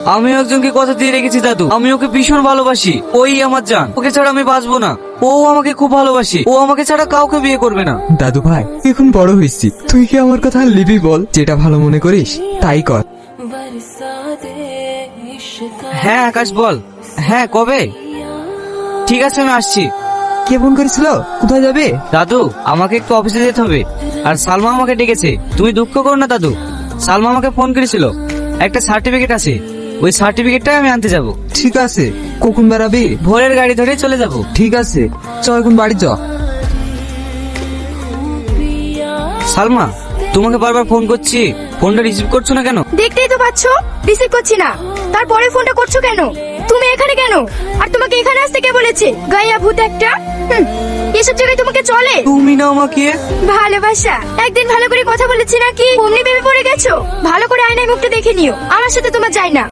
আমি একজনকে কথা দিয়ে রেখেছি দাদু, আমি ওকে ভীষণ ভালোবাসি, ওই আমার জান, ওকে ছাড়া আমি বাঁচবো না। ও আমাকে খুব ভালোবাসি, ও আমাকে ছাড়া কাউকে বিয়ে করবে না। দাদু ভাই, এখন বড় হয়েছি, তুই কি আমার কথা লিবি বল? যেটা ভালো মনে করিস তাই কর। হ্যাঁ আকাশ বল। হ্যাঁ কবে? ঠিক আছে আমি আসছি। কে ফোন করেছিল? কোথায় যাবে? দাদু আমাকে একটু অফিসে যেতে হবে, আর সালমা আমাকে ডেকেছে। তুমি দুঃখ করো না দাদু, সালমা আমাকে ফোন করেছিল, একটা সার্টিফিকেট আছে, ওই সার্টিফিকেটটা আমি আনতে যাব। ঠিক আছে, কখন বেড়াবি? ভোরের গাড়ি ধরে চলে যাব। ঠিক আছে, চল এখন বাড়ি চ। সালমা তোমাকে বারবার ফোন করছি, ফোনটা রিসিভ করছো না কেন? দেখতেই তো পাচ্ছ রিসিভ করছি না, তারপরে ফোনটা করছো কেন? তুমি এখানে কেন? আর তোমাকে এখানে আসতে কে বলেছে? গায়া ভূত একটা। হুম, এসব জায়গায় তোমাকে চলে? তুমি না আমাকে। ভালোবাসা একদিন ভালো করে কথা বলেছি নাকি অমনি ভেবে পড়ে গেছো? ভালো করে আয়নায় মুখটা দেখে নিও, আমার সাথে তোমার যায় না।